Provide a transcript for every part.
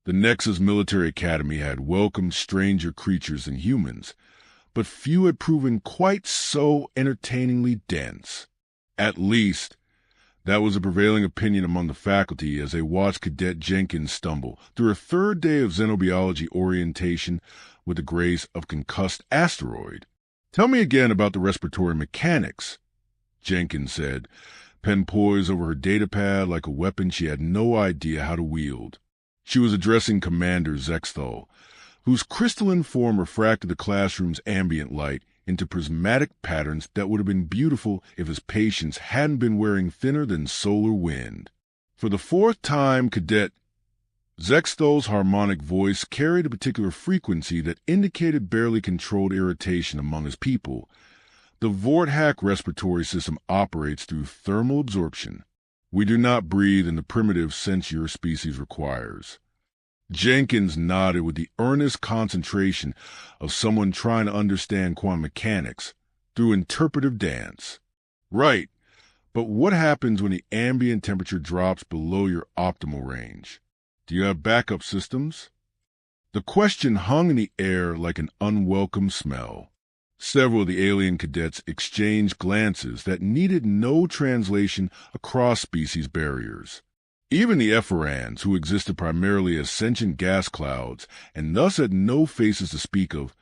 The Nexus Military Academy had welcomed stranger creatures and humans, but few had proven quite so entertainingly dense. At least, that was the prevailing opinion among the faculty as they watched Cadet Jenkins stumble through a third day of xenobiology orientation with the grace of concussed asteroid. "Tell me again about the respiratory mechanics," Jenkins said, pen poised over her datapad like a weapon she had no idea how to wield. She was addressing Commander Zexthal, whose crystalline form refracted the classroom's ambient light into prismatic patterns that would have been beautiful if his patients hadn't been wearing thinner than solar wind. For the fourth time, Cadet Zexthal's harmonic voice carried a particular frequency that indicated barely controlled irritation among his people. The Vorthack respiratory system operates through thermal absorption. We do not breathe in the primitive sense your species requires. Jenkins nodded with the earnest concentration of someone trying to understand quantum mechanics through interpretive dance. Right, but what happens when the ambient temperature drops below your optimal range? Do you have backup systems? The question hung in the air like an unwelcome smell. Several of the alien cadets exchanged glances that needed no translation across species barriers. Even the Ephorans, who existed primarily as sentient gas clouds and thus had no faces to speak of,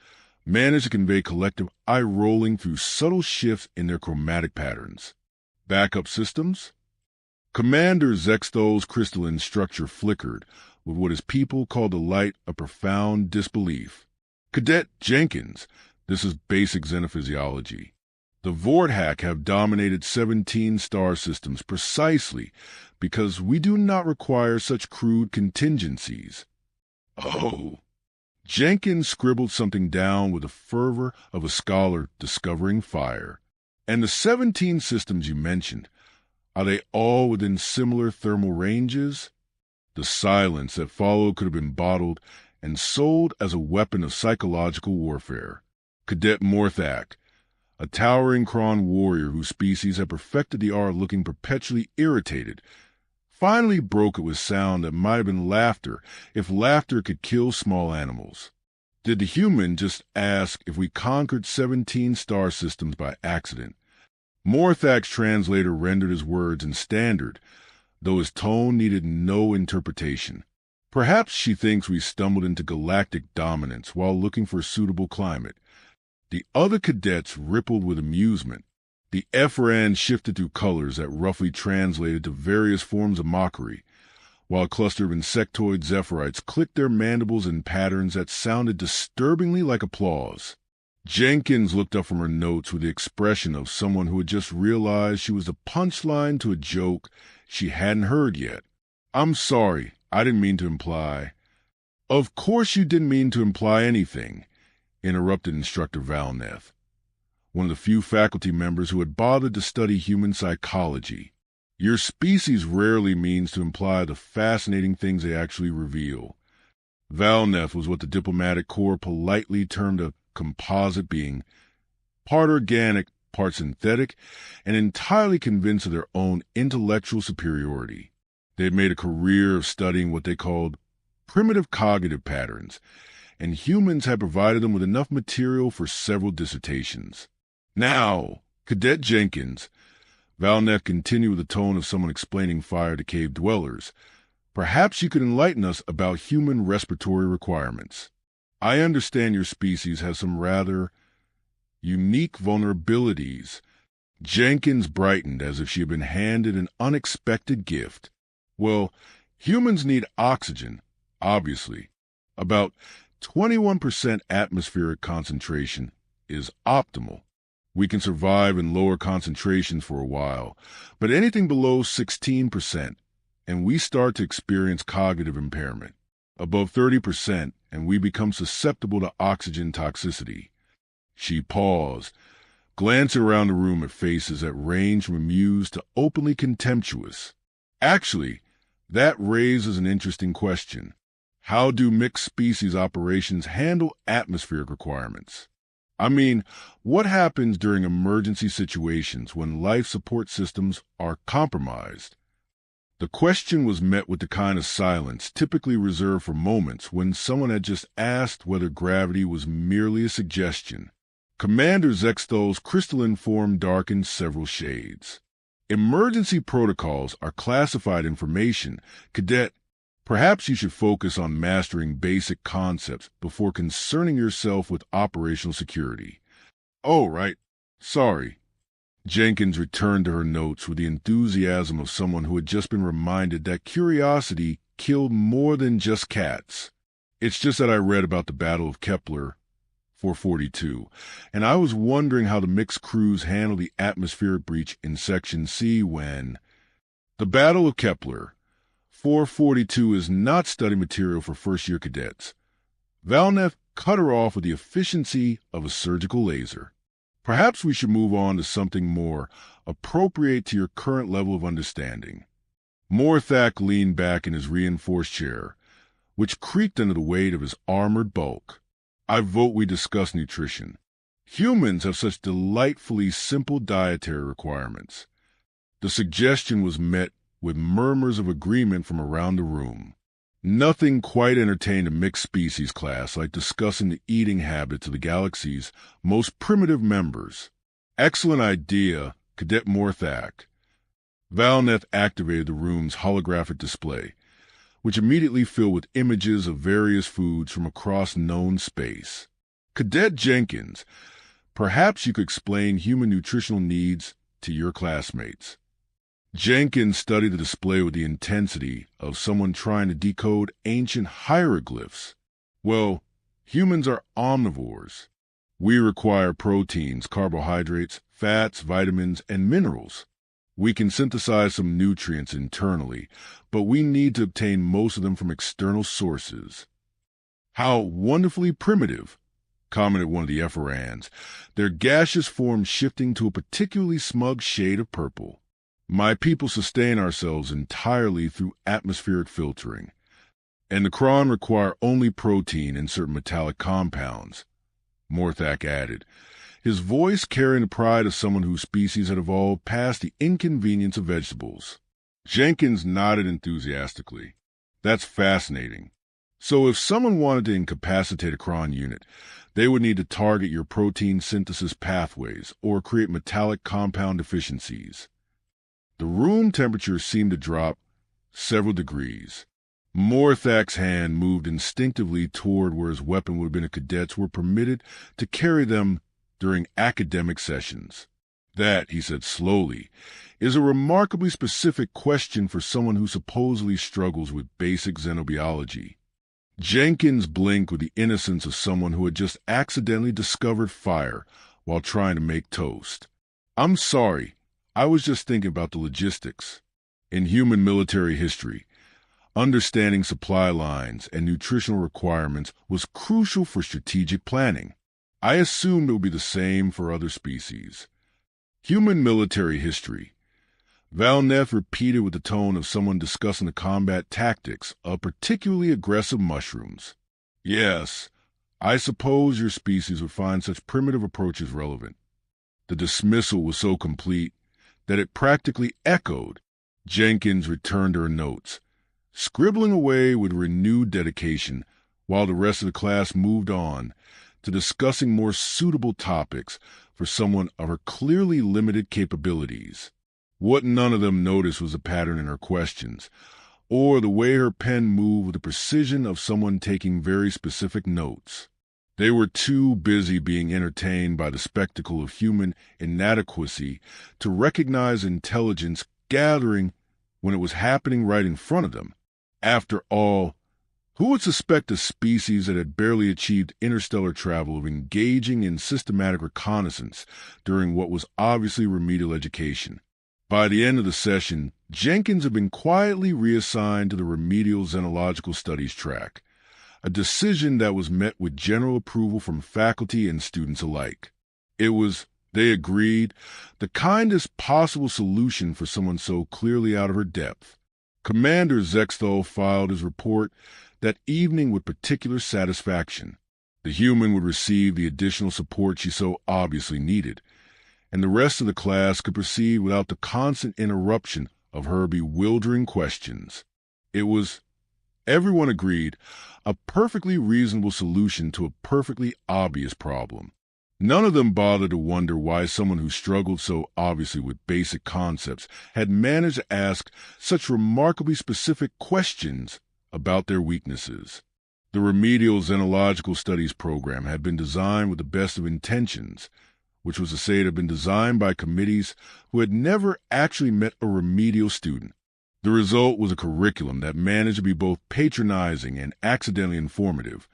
managed to convey collective eye-rolling through subtle shifts in their chromatic patterns. Backup systems? Commander Zexthal's crystalline structure flickered with what his people called the light of profound disbelief. "Cadet Jenkins, this is basic xenophysiology. The Vorthack have dominated 17 star systems precisely because we do not require such crude contingencies." "Oh." Jenkins scribbled something down with the fervor of a scholar discovering fire. "And the 17 systems you mentioned, are they all within similar thermal ranges?" The silence that followed could have been bottled and sold as a weapon of psychological warfare. Cadet Morthak, a towering Kron warrior whose species had perfected the art of looking perpetually irritated, finally broke it with sound that might have been laughter if laughter could kill small animals. "Did the human just ask if we conquered 17 star systems by accident?" Morthak's translator rendered his words in standard, though his tone needed no interpretation. "Perhaps she thinks we stumbled into galactic dominance while looking for a suitable climate." The other cadets rippled with amusement. The Ephoran shifted through colors that roughly translated to various forms of mockery, while a cluster of insectoid Zephyrite clicked their mandibles in patterns that sounded disturbingly like applause. Jenkins looked up from her notes with the expression of someone who had just realized she was the punchline to a joke she hadn't heard yet. "I'm sorry, I didn't mean to imply—" "Of course you didn't mean to imply anything," interrupted Instructor Valneth, one of the few faculty members who had bothered to study human psychology. "Your species rarely means to imply the fascinating things they actually reveal." Valneth was what the diplomatic corps politely termed a composite being, part organic, part synthetic, and entirely convinced of their own intellectual superiority. They had made a career of studying what they called primitive cognitive patterns, and humans had provided them with enough material for several dissertations. "Now, Cadet Jenkins," Valneth continued with the tone of someone explaining fire to cave dwellers, "perhaps you could enlighten us about human respiratory requirements. I understand your species has some rather unique vulnerabilities." Jenkins brightened as if she had been handed an unexpected gift. "Well, humans need oxygen, obviously. About 21% atmospheric concentration is optimal. We can survive in lower concentrations for a while, but anything below 16%, and we start to experience cognitive impairment. Above 30%, and we become susceptible to oxygen toxicity." She paused, glancing around the room at faces that ranged from amused to openly contemptuous. "Actually, that raises an interesting question. How do mixed species operations handle atmospheric requirements? I mean, what happens during emergency situations when life support systems are compromised?" The question was met with the kind of silence typically reserved for moments when someone had just asked whether gravity was merely a suggestion. Commander Zexthol's crystalline form darkened several shades. Emergency protocols are classified information. Cadet, perhaps you should focus on mastering basic concepts before concerning yourself with operational security. Oh, right. Sorry. Jenkins returned to her notes with the enthusiasm of someone who had just been reminded that curiosity killed more than just cats. It's just that I read about the Battle of Kepler 442, and I was wondering how the mixed crews handled the atmospheric breach in Section C when... The Battle of Kepler 442 is not study material for first-year cadets. Valnev cut her off with the efficiency of a surgical laser. Perhaps we should move on to something more appropriate to your current level of understanding. Morthak leaned back in his reinforced chair, which creaked under the weight of his armored bulk. I vote we discuss nutrition. Humans have such delightfully simple dietary requirements. The suggestion was met with murmurs of agreement from around the room. Nothing quite entertained a mixed species class like discussing the eating habits of the galaxy's most primitive members. Excellent idea, Cadet Morthak. Valneth activated the room's holographic display, which immediately filled with images of various foods from across known space. Cadet Jenkins, perhaps you could explain human nutritional needs to your classmates. Jenkins studied the display with the intensity of someone trying to decode ancient hieroglyphs. Well, humans are omnivores. We require proteins, carbohydrates, fats, vitamins, and minerals. We can synthesize some nutrients internally, but we need to obtain most of them from external sources. How wonderfully primitive, commented one of the Ephorans, their gaseous form shifting to a particularly smug shade of purple. My people sustain ourselves entirely through atmospheric filtering, and the Kron require only protein and certain metallic compounds, Morthak added, his voice carrying the pride of someone whose species had evolved past the inconvenience of vegetables. Jenkins nodded enthusiastically. That's fascinating. So if someone wanted to incapacitate a Kron unit, they would need to target your protein synthesis pathways or create metallic compound deficiencies. The room temperature seemed to drop several degrees. Morthak's hand moved instinctively toward where his weapon would have been if cadets were permitted to carry them during academic sessions. That, he said slowly, is a remarkably specific question for someone who supposedly struggles with basic xenobiology. Jenkins blinked with the innocence of someone who had just accidentally discovered fire while trying to make toast. I'm sorry. I was just thinking about the logistics. In human military history, understanding supply lines and nutritional requirements was crucial for strategic planning. I assumed it would be the same for other species. Human military history. Valneth repeated with the tone of someone discussing the combat tactics of particularly aggressive mushrooms. Yes, I suppose your species would find such primitive approaches relevant. The dismissal was so complete that it practically echoed. Jenkins returned to her notes, scribbling away with renewed dedication while the rest of the class moved on to discussing more suitable topics for someone of her clearly limited capabilities. What none of them noticed was a pattern in her questions, or the way her pen moved with the precision of someone taking very specific notes. They were too busy being entertained by the spectacle of human inadequacy to recognize intelligence gathering when it was happening right in front of them. After all, who would suspect a species that had barely achieved interstellar travel of engaging in systematic reconnaissance during what was obviously remedial education? By the end of the session, Jenkins had been quietly reassigned to the remedial xenological studies track, a decision that was met with general approval from faculty and students alike. It was, they agreed, the kindest possible solution for someone so clearly out of her depth. Commander Zexthal filed his report that evening with particular satisfaction. The human would receive the additional support she so obviously needed, and the rest of the class could proceed without the constant interruption of her bewildering questions. It was, everyone agreed, a perfectly reasonable solution to a perfectly obvious problem. None of them bothered to wonder why someone who struggled so obviously with basic concepts had managed to ask such remarkably specific questions about their weaknesses. The remedial xenological studies program had been designed with the best of intentions, which was to say it had been designed by committees who had never actually met a remedial student. The result was a curriculum that managed to be both patronizing and accidentally informative,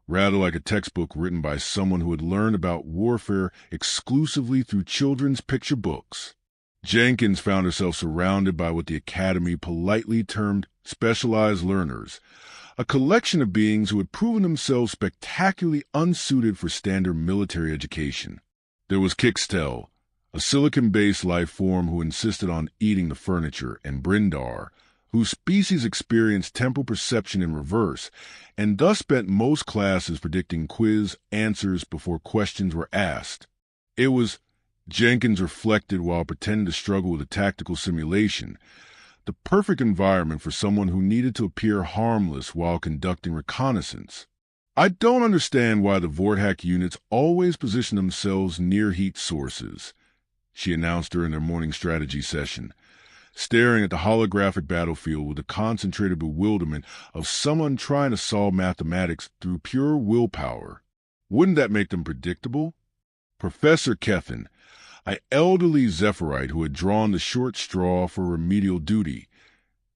rather like a textbook written by someone who had learned about warfare exclusively through children's picture books. Jenkins found herself surrounded by what the Academy politely termed specialized learners, a collection of beings who had proven themselves spectacularly unsuited for standard military education. There was Kixtel, a silicon-based life form who insisted on eating the furniture, and Brindar, whose species experienced temporal perception in reverse, and thus spent most classes predicting quiz answers before questions were asked. It was, Jenkins reflected while pretending to struggle with a tactical simulation, the perfect environment for someone who needed to appear harmless while conducting reconnaissance. I don't understand why the Vorthak units always position themselves near heat sources, she announced during their morning strategy session, staring at the holographic battlefield with the concentrated bewilderment of someone trying to solve mathematics through pure willpower. Wouldn't that make them predictable? Professor Kethen, an elderly Zephyrite who had drawn the short straw for remedial duty,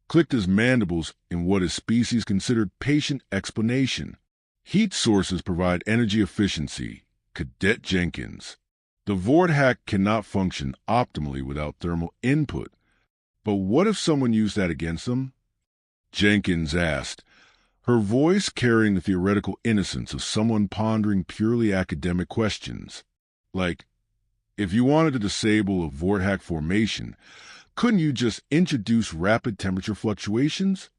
clicked his mandibles in what his species considered patient explanation. Heat sources provide energy efficiency, Cadet Jenkins. The Vorthak cannot function optimally without thermal input. But what if someone used that against them? Jenkins asked, her voice carrying the theoretical innocence of someone pondering purely academic questions. Like, if you wanted to disable a Vorthak formation, couldn't you just introduce rapid temperature fluctuations?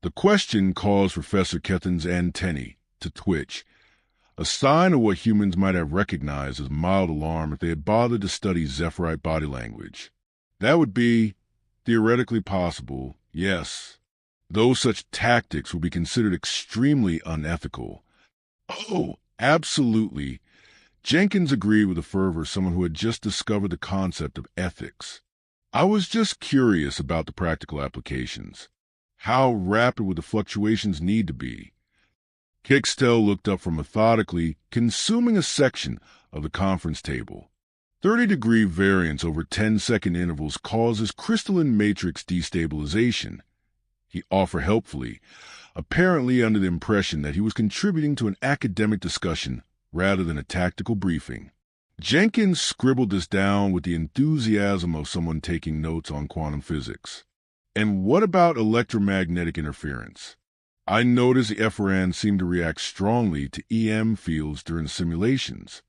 The question caused Professor Kethen's antennae to twitch, a sign of what humans might have recognized as mild alarm if they had bothered to study Zephyrite body language. That would be theoretically possible, yes, though such tactics would be considered extremely unethical. Oh, absolutely. Jenkins agreed with the fervor of someone who had just discovered the concept of ethics. I was just curious about the practical applications. How rapid would the fluctuations need to be? Kixtel looked up from methodically consuming a section of the conference table. 30-degree variance over 10-second intervals causes crystalline matrix destabilization. He offered helpfully, apparently under the impression that he was contributing to an academic discussion rather than a tactical briefing. Jenkins scribbled this down with the enthusiasm of someone taking notes on quantum physics. And what about electromagnetic interference? I noticed the FRN seemed to react strongly to EM fields during simulations.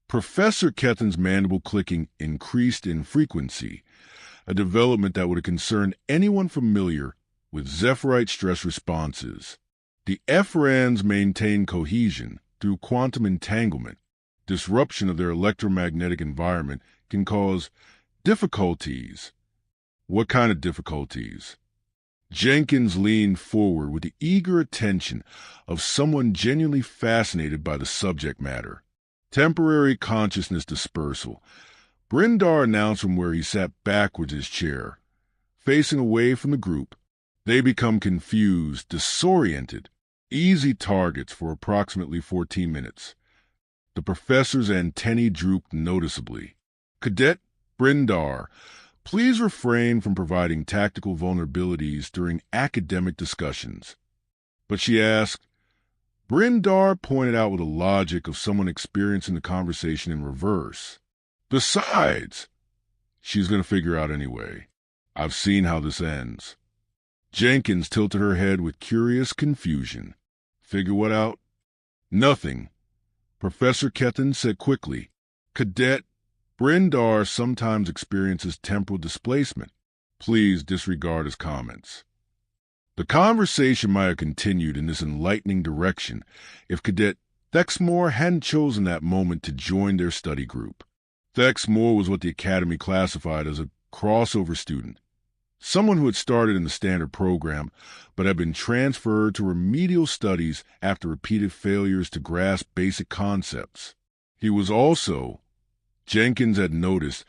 Professor Kethen's mandible clicking increased in frequency, a development that would have concerned anyone familiar with Zephyrite stress responses. The FRNs maintain cohesion through quantum entanglement. Disruption of their electromagnetic environment can cause difficulties. What kind of difficulties? Jenkins leaned forward with the eager attention of someone genuinely fascinated by the subject matter. Temporary consciousness dispersal. Brindar announced from where he sat backwards in his chair, facing away from the group. They become confused, disoriented, easy targets for approximately 14 minutes. The professor's antennae drooped noticeably. Cadet Brindar, please refrain from providing tactical vulnerabilities during academic discussions. But she asked. Brindar pointed out with the logic of someone experiencing the conversation in reverse. Besides, she's going to figure out anyway. I've seen how this ends. Jenkins tilted her head with curious confusion. Figure what out? Nothing. Professor Kethen said quickly. Cadet Brindar sometimes experiences temporal displacement. Please disregard his comments. The conversation might have continued in this enlightening direction if Cadet Thexmore hadn't chosen that moment to join their study group. Thexmore was what the Academy classified as a crossover student, someone who had started in the standard program but had been transferred to remedial studies after repeated failures to grasp basic concepts. He was also, Jenkins had noticed,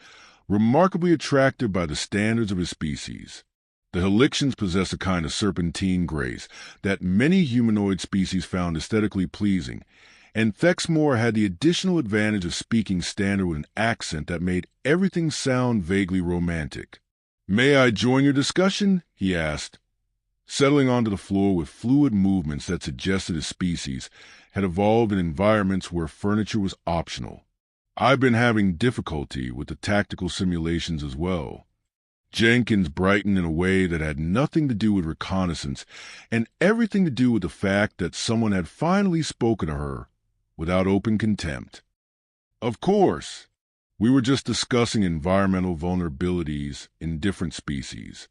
remarkably attractive by the standards of his species. The Halictians possess a kind of serpentine grace that many humanoid species found aesthetically pleasing, and Thexmore had the additional advantage of speaking standard with an accent that made everything sound vaguely romantic. "May I join your discussion?" he asked, settling onto the floor with fluid movements that suggested his species had evolved in environments where furniture was optional. "I've been having difficulty with the tactical simulations as well." Jenkins brightened in a way that had nothing to do with reconnaissance and everything to do with the fact that someone had finally spoken to her without open contempt. "Of course. We were just discussing environmental vulnerabilities in different species."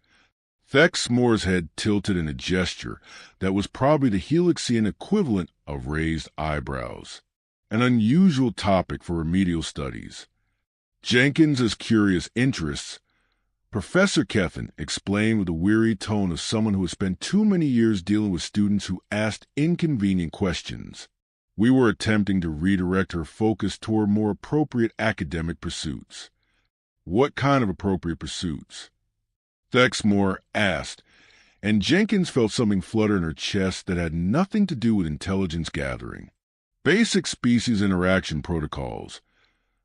Thexmore's head tilted in a gesture that was probably the Helixian equivalent of raised eyebrows. An unusual topic for remedial studies. Jenkins's curious interests, Professor Kethen explained with the weary tone of someone who has spent too many years dealing with students who asked inconvenient questions. We were attempting to redirect her focus toward more appropriate academic pursuits. "What kind of appropriate pursuits?" Thexmore asked, and Jenkins felt something flutter in her chest that had nothing to do with intelligence gathering. "Basic species interaction protocols,"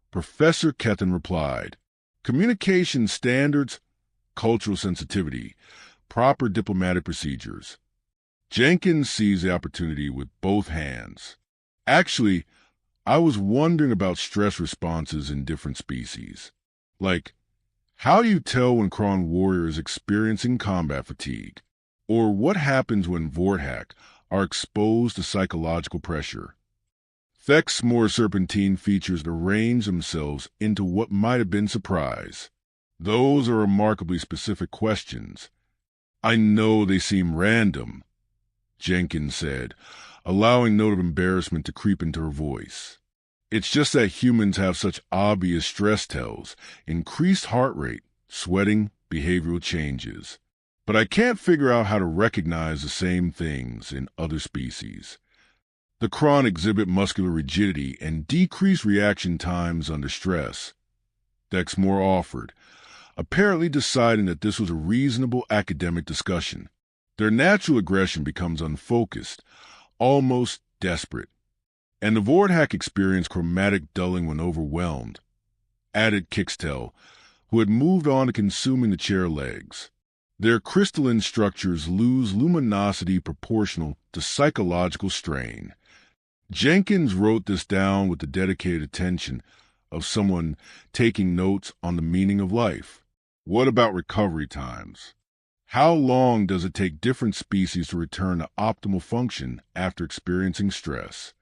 Professor Kethen replied. "Communication standards, cultural sensitivity, proper diplomatic procedures." Jenkins seized the opportunity with both hands. "Actually, I was wondering about stress responses in different species. Like, how do you tell when Kron Warrior is experiencing combat fatigue? Or what happens when Vorthak are exposed to psychological pressure?" Thexmore's serpentine features arranged themselves into what might have been surprise. "Those are remarkably specific questions. I know they seem random," Jenkins said, allowing a note of embarrassment to creep into her voice. "It's just that humans have such obvious stress tells, increased heart rate, sweating, behavioral changes. But I can't figure out how to recognize the same things in other species. The Kron exhibit muscular rigidity and decreased reaction times under stress," Thexmore offered, apparently deciding that this was a reasonable academic discussion. "Their natural aggression becomes unfocused, almost desperate. And the Vorthak experience chromatic dulling when overwhelmed," added Kixtel, who had moved on to consuming the chair legs. "Their crystalline structures lose luminosity proportional to psychological strain." Jenkins wrote this down with the dedicated attention of someone taking notes on the meaning of life. "What about recovery times? How long does it take different species to return to optimal function after experiencing stress?"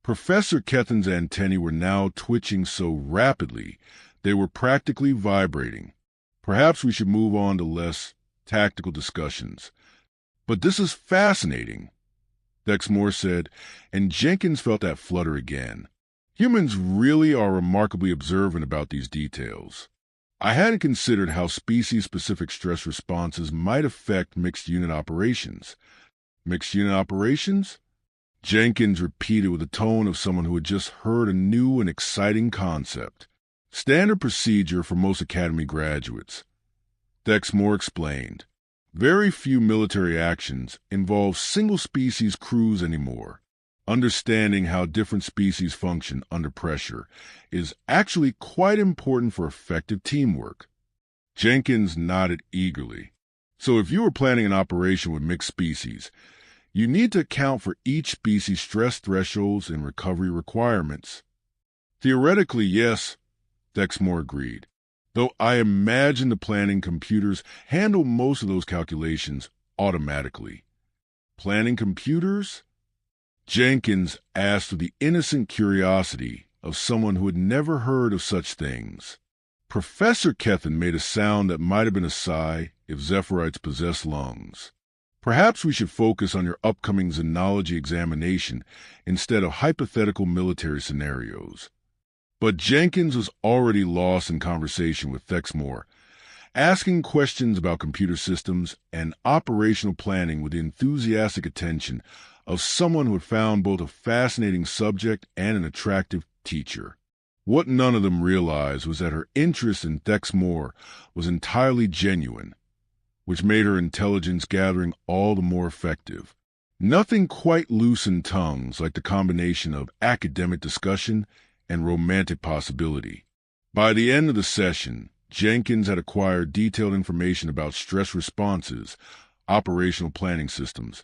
Professor Kethen's antennae were now twitching so rapidly they were practically vibrating. "Perhaps we should move on to less tactical discussions. But this is fascinating," Thexmore said, and Jenkins felt that flutter again. "Humans really are remarkably observant about these details. I hadn't considered how species-specific stress responses might affect mixed-unit operations." "Mixed-unit operations?" Jenkins repeated with the tone of someone who had just heard a new and exciting concept. "Standard procedure for most academy graduates," Thexmore explained. "Very few military actions involve single-species crews anymore. Understanding how different species function under pressure is actually quite important for effective teamwork." Jenkins nodded eagerly. "So if you were planning an operation with mixed species, you need to account for each species' stress thresholds and recovery requirements." "Theoretically, yes," Thexmore agreed, "though I imagine the planning computers handle most of those calculations automatically." "Planning computers?" Jenkins asked with the innocent curiosity of someone who had never heard of such things. Professor Kethen made a sound that might have been a sigh if Zephyrite possessed lungs. "Perhaps we should focus on your upcoming xenology examination instead of hypothetical military scenarios." But Jenkins was already lost in conversation with Thexmore, asking questions about computer systems and operational planning with the enthusiastic attention of someone who had found both a fascinating subject and an attractive teacher. What none of them realized was that her interest in Thexmore was entirely genuine, which made her intelligence gathering all the more effective. Nothing quite loosened tongues like the combination of academic discussion and romantic possibility. By the end of the session, Jenkins had acquired detailed information about stress responses, operational planning systems,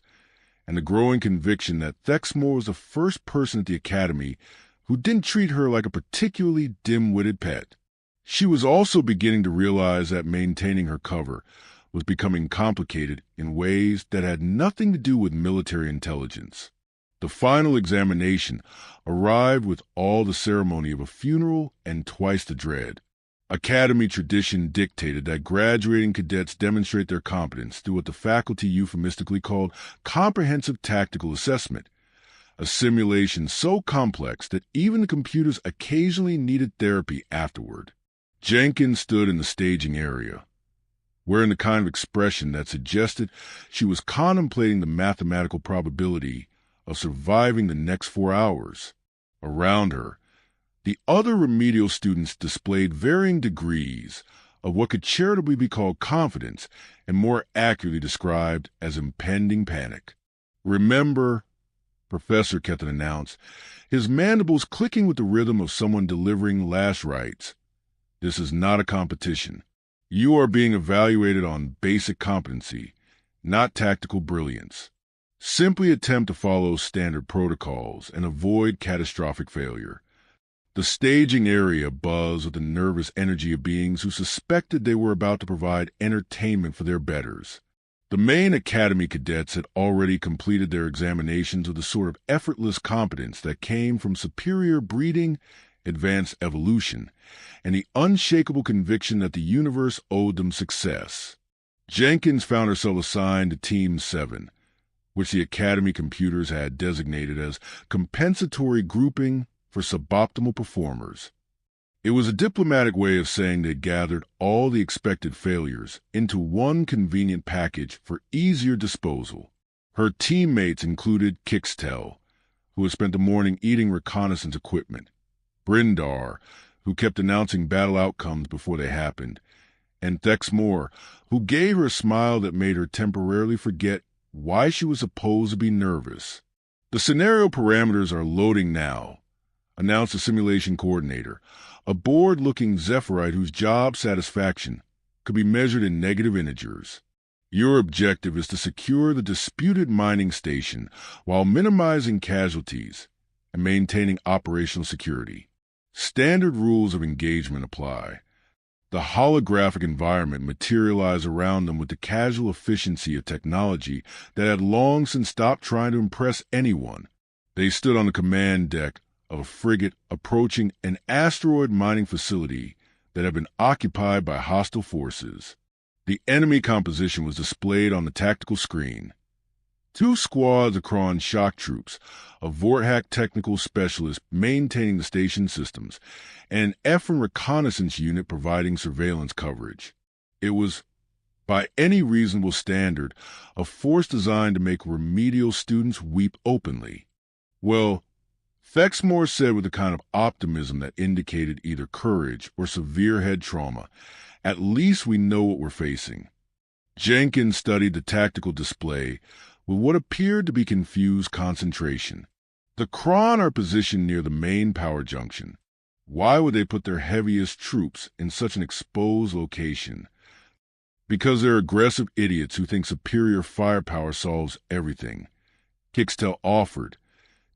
and the growing conviction that Thexmore was the first person at the Academy who didn't treat her like a particularly dim-witted pet. She was also beginning to realize that maintaining her cover was becoming complicated in ways that had nothing to do with military intelligence. The final examination arrived with all the ceremony of a funeral and twice the dread. Academy tradition dictated that graduating cadets demonstrate their competence through what the faculty euphemistically called comprehensive tactical assessment, a simulation so complex that even the computers occasionally needed therapy afterward. Jenkins stood in the staging area, wearing the kind of expression that suggested she was contemplating the mathematical probability of surviving the next 4 hours. Around her, the other remedial students displayed varying degrees of what could charitably be called confidence and more accurately described as impending panic. "Remember," Professor Ketton announced, his mandibles clicking with the rhythm of someone delivering last rites, "this is not a competition. You are being evaluated on basic competency, not tactical brilliance. Simply attempt to follow standard protocols and avoid catastrophic failure." The staging area buzzed with the nervous energy of beings who suspected they were about to provide entertainment for their betters. The main Academy cadets had already completed their examinations with the sort of effortless competence that came from superior breeding, advanced evolution, and the unshakable conviction that the universe owed them success. Jenkins found herself assigned to Team 7, which the Academy computers had designated as compensatory grouping for suboptimal performers. It was a diplomatic way of saying they'd gathered all the expected failures into one convenient package for easier disposal. Her teammates included Kixtel, who had spent the morning eating reconnaissance equipment, Brindar, who kept announcing battle outcomes before they happened, and Thexmore, who gave her a smile that made her temporarily forget why she was supposed to be nervous. "The scenario parameters are loading now," announced the simulation coordinator, a bored-looking Zephyrite whose job satisfaction could be measured in negative integers. "Your objective is to secure the disputed mining station while minimizing casualties and maintaining operational security. Standard rules of engagement apply." The holographic environment materialized around them with the casual efficiency of technology that had long since stopped trying to impress anyone. They stood on the command deck of a frigate approaching an asteroid mining facility that had been occupied by hostile forces. The enemy composition was displayed on the tactical screen. 2 squads of Kron shock troops, a Vorthak technical specialist maintaining the station systems, and an Ephraim reconnaissance unit providing surveillance coverage. It was, by any reasonable standard, a force designed to make remedial students weep openly. "Well," Thexmore said with a kind of optimism that indicated either courage or severe head trauma, "at least we know what we're facing." Jenkins studied the tactical display with what appeared to be confused concentration. The Kron are positioned near the main power junction. Why would they put their heaviest troops in such an exposed location? Because they're aggressive idiots who think superior firepower solves everything, Kixtel offered,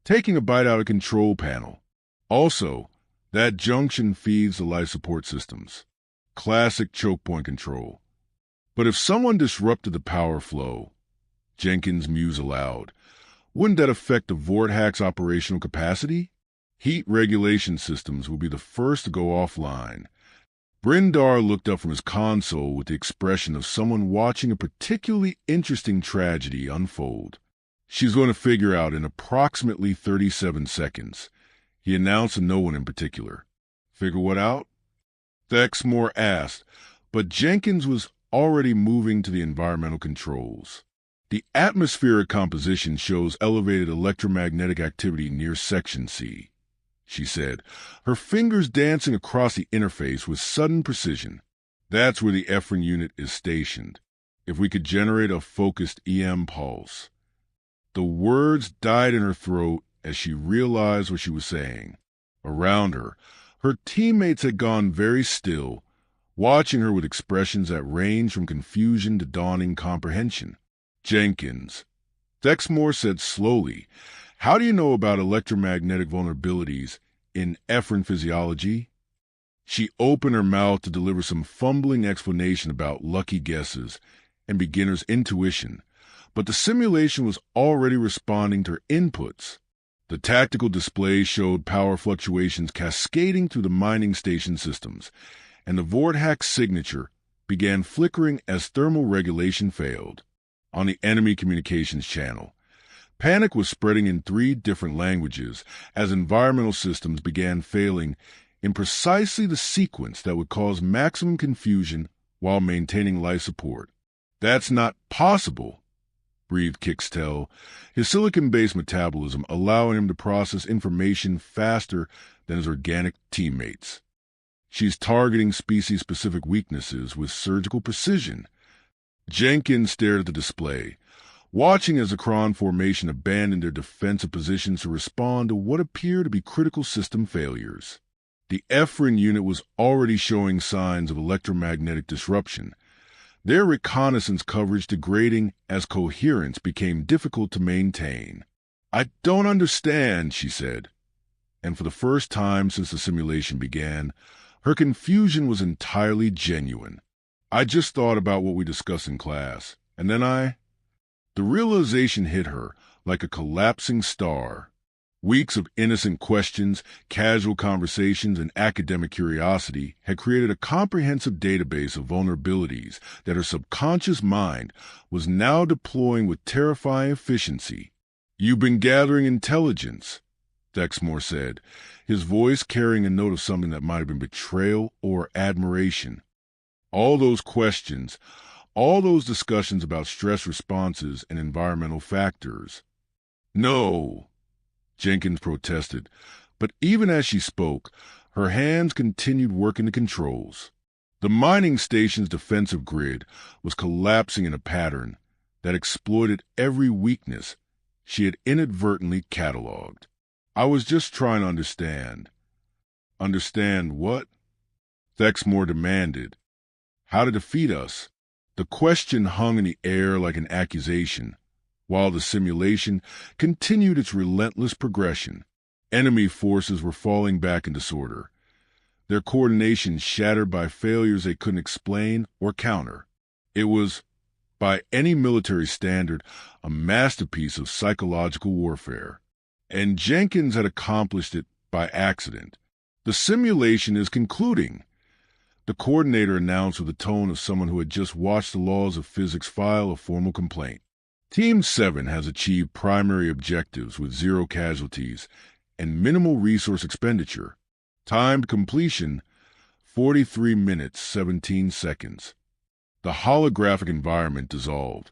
taking a bite out of control panel. Also, that junction feeds the life support systems. Classic choke point control. But if someone disrupted the power flow, Jenkins mused aloud, wouldn't that affect the Vorthak's operational capacity? Heat regulation systems would be the first to go offline. Brindar looked up from his console with the expression of someone watching a particularly interesting tragedy unfold. "She's going to figure out in approximately 37 seconds, he announced to no one in particular. "Figure what out?" Thexmore asked, But Jenkins was already moving to the environmental controls. The atmospheric composition shows elevated electromagnetic activity near Section C, she said, her fingers dancing across the interface with sudden precision. That's where the Ephron unit is stationed. If we could generate a focused EM pulse. The words died in her throat as she realized what she was saying. Around her, her teammates had gone very still, watching her with expressions that ranged from confusion to dawning comprehension. Jenkins, Dexmore said slowly, how do you know about electromagnetic vulnerabilities in Ephron physiology? She opened her mouth to deliver some fumbling explanation about lucky guesses and beginner's intuition, but the simulation was already responding to her inputs. The tactical display showed power fluctuations cascading through the mining station systems, and the Vortex signature began flickering as thermal regulation failed. On the enemy communications channel, panic was spreading in 3 different languages as environmental systems began failing in precisely the sequence that would cause maximum confusion while maintaining life support. That's not possible, breathed Kixtel, his silicon-based metabolism allowing him to process information faster than his organic teammates. She's targeting species-specific weaknesses with surgical precision. Jenkins stared at the display, watching as the Kron formation abandoned their defensive positions to respond to what appeared to be critical system failures. The Ephron unit was already showing signs of electromagnetic disruption, their reconnaissance coverage degrading as coherence became difficult to maintain. I don't understand, she said, and for the first time since the simulation began, her confusion was entirely genuine. I just thought about what we discussed in class, and then The realization hit her like a collapsing star. Weeks of innocent questions, casual conversations, and academic curiosity had created a comprehensive database of vulnerabilities that her subconscious mind was now deploying with terrifying efficiency. You've been gathering intelligence, Dexmore said, his voice carrying a note of something that might have been betrayal or admiration. All those questions, all those discussions about stress responses and environmental factors. No, Jenkins protested, but even as she spoke, her hands continued working the controls. The mining station's defensive grid was collapsing in a pattern that exploited every weakness she had inadvertently cataloged. I was just trying to understand. Understand what? Dexmore demanded. How to defeat us? The question hung in the air like an accusation, while the simulation continued its relentless progression. Enemy forces were falling back in disorder, their coordination shattered by failures they couldn't explain or counter. It was, by any military standard, a masterpiece of psychological warfare. And Jenkins had accomplished it by accident. The simulation is concluding, the coordinator announced with the tone of someone who had just watched the laws of physics file a formal complaint. Team 7 has achieved primary objectives with 0 casualties and minimal resource expenditure. Timed completion, 43 minutes, 17 seconds. The holographic environment dissolved,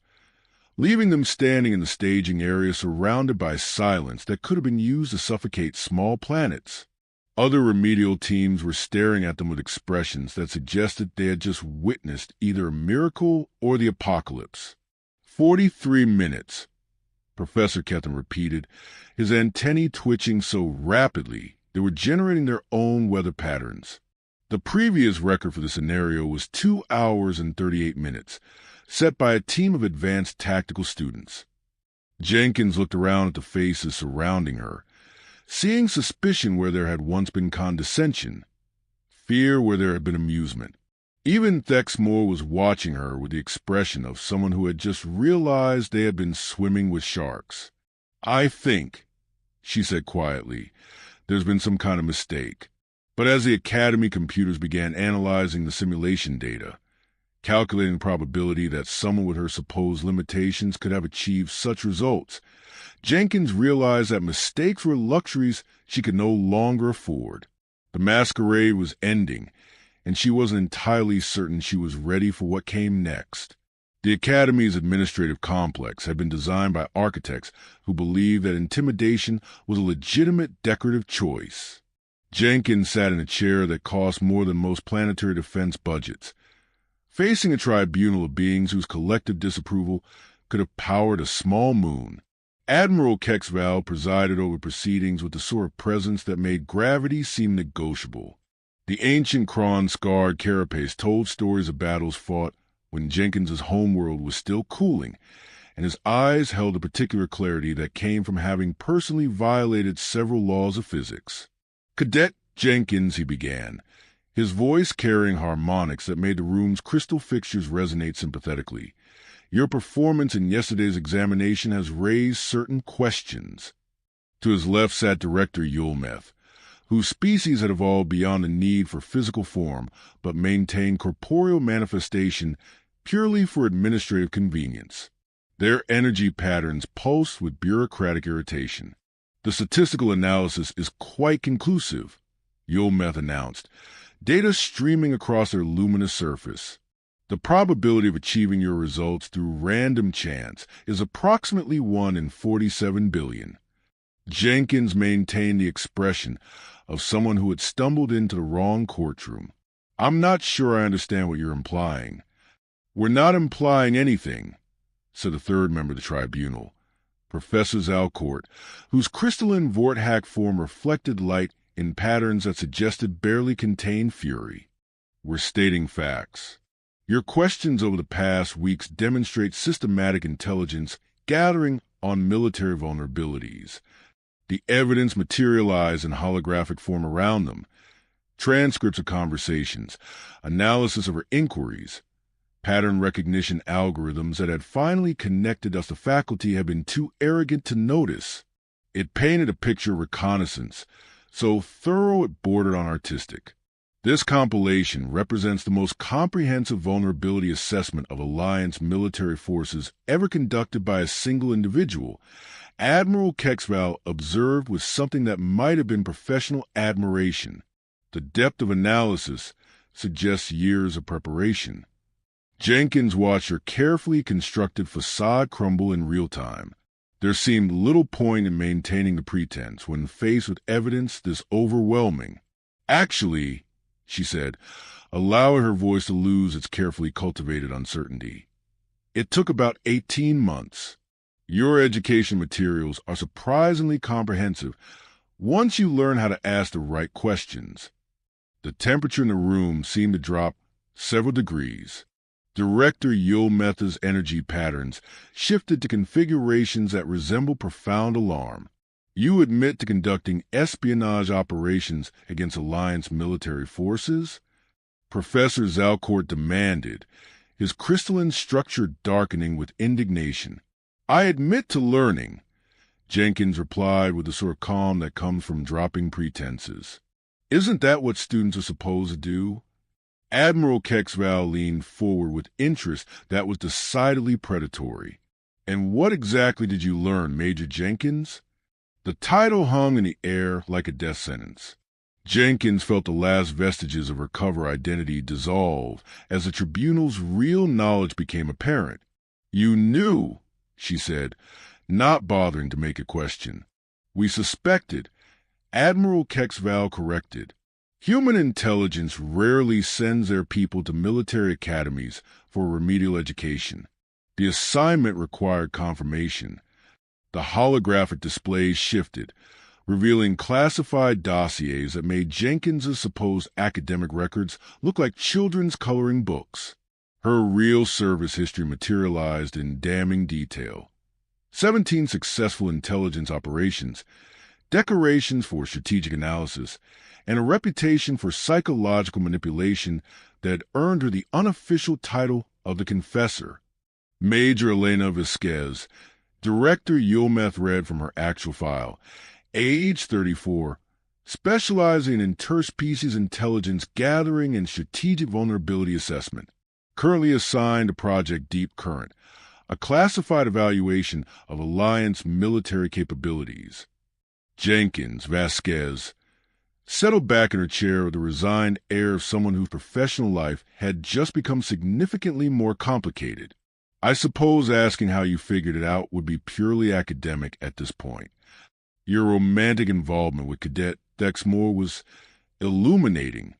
leaving them standing in the staging area surrounded by silence that could have been used to suffocate small planets. Other remedial teams were staring at them with expressions that suggested they had just witnessed either a miracle or the apocalypse. 43 minutes, Professor Kethem repeated, his antennae twitching so rapidly they were generating their own weather patterns. The previous record for the scenario was 2 hours and 38 minutes, set by a team of advanced tactical students. Jenkins looked around at the faces surrounding her, seeing suspicion where there had once been condescension, fear where there had been amusement. Even Dexmore was watching her with the expression of someone who had just realized they had been swimming with sharks. I think, she said quietly, there's been some kind of mistake. But as the Academy computers began analyzing the simulation data, calculating the probability that someone with her supposed limitations could have achieved such results, Jenkins realized that mistakes were luxuries she could no longer afford. The masquerade was ending, and she wasn't entirely certain she was ready for what came next. The Academy's administrative complex had been designed by architects who believed that intimidation was a legitimate decorative choice. Jenkins sat in a chair that cost more than most planetary defense budgets, facing a tribunal of beings whose collective disapproval could have powered a small moon. Admiral Kexval presided over proceedings with the sort of presence that made gravity seem negotiable. The ancient Kron-scarred carapace told stories of battles fought when Jenkins's homeworld was still cooling, and his eyes held a particular clarity that came from having personally violated several laws of physics. "Cadet Jenkins," he began, his voice carrying harmonics that made the room's crystal fixtures resonate sympathetically. "Your performance in yesterday's examination has raised certain questions." To his left sat Director Yulmeth, whose species had evolved beyond the need for physical form but maintained corporeal manifestation purely for administrative convenience. Their energy patterns pulsed with bureaucratic irritation. "The statistical analysis is quite conclusive," Yulmeth announced, data streaming across their luminous surface. "The probability of achieving your results through random chance is approximately 1 in 47 billion. Jenkins maintained the expression of someone who had stumbled into the wrong courtroom. "I'm not sure I understand what you're implying." "We're not implying anything," said the third member of the tribunal, Professor Zalcourt, whose crystalline Vorthack form reflected light in patterns that suggested barely contained fury. "We're stating facts. Your questions over the past weeks demonstrate systematic intelligence gathering on military vulnerabilities. The evidence materialized in holographic form around them. Transcripts of conversations, analysis of her inquiries, pattern recognition algorithms that had finally connected us. The faculty had been too arrogant to notice. It painted a picture of reconnaissance, so thorough it bordered on artistic. This compilation represents the most comprehensive vulnerability assessment of Alliance military forces ever conducted by a single individual," Admiral Kexval observed with something that might have been professional admiration. "The depth of analysis suggests years of preparation." Jenkins watched her carefully constructed facade crumble in real time. There seemed little point in maintaining the pretense when faced with evidence this overwhelming. "Actually," she said, allowing her voice to lose its carefully cultivated uncertainty, "it took about 18 months. Your education materials are surprisingly comprehensive once you learn how to ask the right questions." The temperature in the room seemed to drop several degrees. Director Yulmeth's energy patterns shifted to configurations that resembled profound alarm. "You admit to conducting espionage operations against Alliance military forces?" Professor Zalcourt demanded, his crystalline structure darkening with indignation. "I admit to learning," Jenkins replied with the sort of calm that comes from dropping pretenses. "Isn't that what students are supposed to do?" Admiral Kexval leaned forward with interest that was decidedly predatory. "And what exactly did you learn, Major Jenkins?" The title hung in the air like a death sentence. Jenkins felt the last vestiges of her cover identity dissolve as the tribunal's real knowledge became apparent. "You knew," she said, not bothering to make a question. "We suspected," Admiral Kexval corrected. "Human intelligence rarely sends their people to military academies for remedial education. The assignment required confirmation." The holographic displays shifted, revealing classified dossiers that made Jenkins's supposed academic records look like children's coloring books. Her real service history materialized in damning detail. 17 successful intelligence operations, decorations for strategic analysis, and a reputation for psychological manipulation that had earned her the unofficial title of the Confessor. Major Elena Vasquez, Director Yulmeth read from her actual file. Age 34, specializing in interspecies intelligence gathering and strategic vulnerability assessment. Currently assigned to Project Deep Current, a classified evaluation of Alliance military capabilities. Jenkins, Vasquez, settled back in her chair with the resigned air of someone whose professional life had just become significantly more complicated. I suppose asking how you figured it out would be purely academic at this point. Your romantic involvement with Cadet Dexmore was illuminating.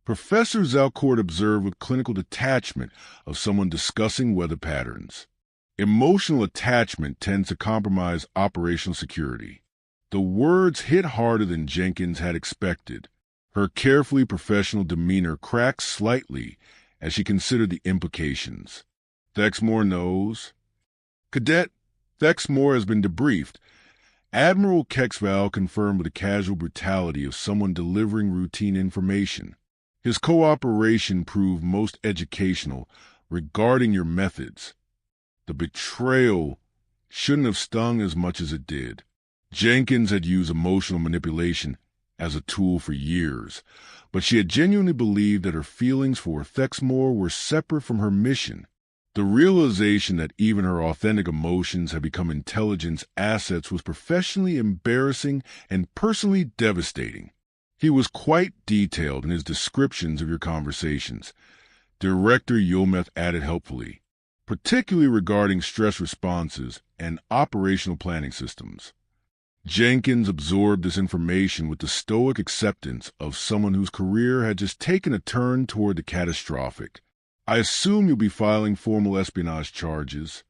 Professor Zalcourt observed with clinical detachment of someone discussing weather patterns. Emotional attachment tends to compromise operational security. The words hit harder than Jenkins had expected. Her carefully professional demeanor cracked slightly as she considered the implications. Dexmore knows. Cadet Dexmore has been debriefed. Admiral Kexval confirmed with the casual brutality of someone delivering routine information. His cooperation proved most educational regarding your methods. The betrayal shouldn't have stung as much as it did. Jenkins had used emotional manipulation as a tool for years, but she had genuinely believed that her feelings for Dexmore were separate from her mission. The realization that even her authentic emotions had become intelligence assets was professionally embarrassing and personally devastating. He was quite detailed in his descriptions of your conversations, Director Yulmeth added helpfully, particularly regarding stress responses and operational planning systems. Jenkins absorbed this information with the stoic acceptance of someone whose career had just taken a turn toward the catastrophic. I assume you'll be filing formal espionage charges.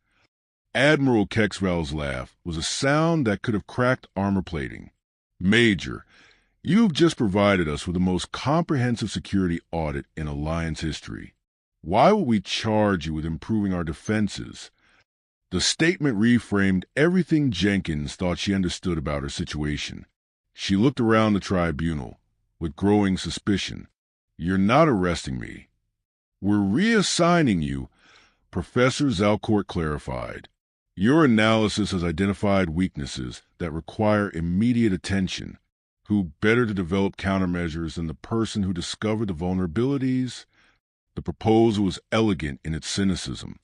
Admiral Kexval's laugh was a sound that could have cracked armor plating. Major, you've just provided us with the most comprehensive security audit in Alliance history. Why would we charge you with improving our defenses? The statement reframed everything Jenkins thought she understood about her situation. She looked around the tribunal with growing suspicion. You're not arresting me. We're reassigning you, Professor Zalcourt clarified. Your analysis has identified weaknesses that require immediate attention. Who better to develop countermeasures than the person who discovered the vulnerabilities? The proposal was elegant in its cynicism.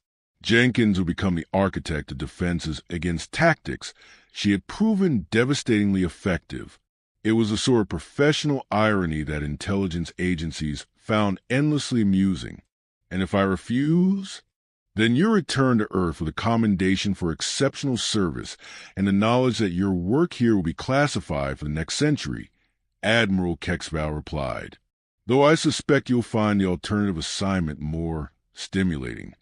Jenkins would become the architect of defenses against tactics she had proven devastatingly effective. It was a sort of professional irony that intelligence agencies found endlessly amusing. And if I refuse, then you're returned to Earth with a commendation for exceptional service and the knowledge that your work here will be classified for the next century, Admiral Kexval replied. Though I suspect you'll find the alternative assignment more stimulating.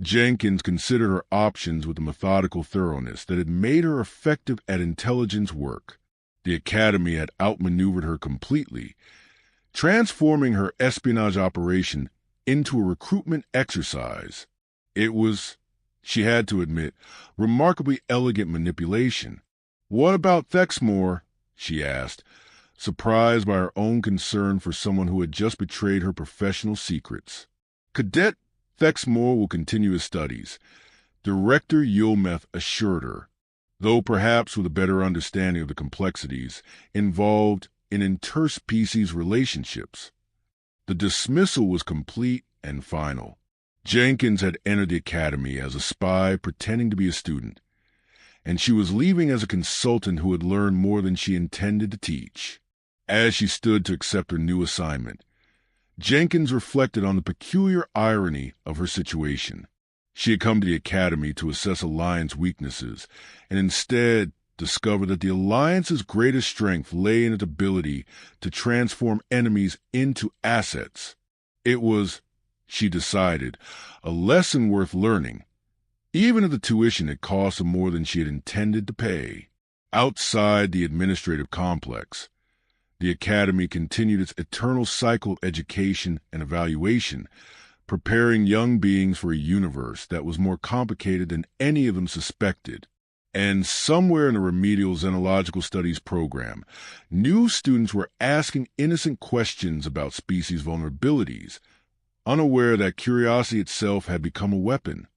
Jenkins considered her options with a methodical thoroughness that had made her effective at intelligence work. The Academy had outmaneuvered her completely, transforming her espionage operation into a recruitment exercise. It was, she had to admit, remarkably elegant manipulation. What about Dexmore? She asked, surprised by her own concern for someone who had just betrayed her professional secrets. Cadet Dexmore will continue his studies, Director Yulmeth assured her, though perhaps with a better understanding of the complexities involved in interspecies relationships. The dismissal was complete and final. Jenkins had entered the academy as a spy pretending to be a student, and she was leaving as a consultant who had learned more than she intended to teach. As she stood to accept her new assignment, Jenkins reflected on the peculiar irony of her situation. She had come to the academy to assess Alliance weaknesses, and instead discovered that the Alliance's greatest strength lay in its ability to transform enemies into assets. It was, she decided, a lesson worth learning, even if the tuition had cost her more than she had intended to pay. Outside the administrative complex, the Academy continued its eternal cycle of education and evaluation, preparing young beings for a universe that was more complicated than any of them suspected. And somewhere in the remedial xenological studies program, new students were asking innocent questions about species vulnerabilities, unaware that curiosity itself had become a weapon.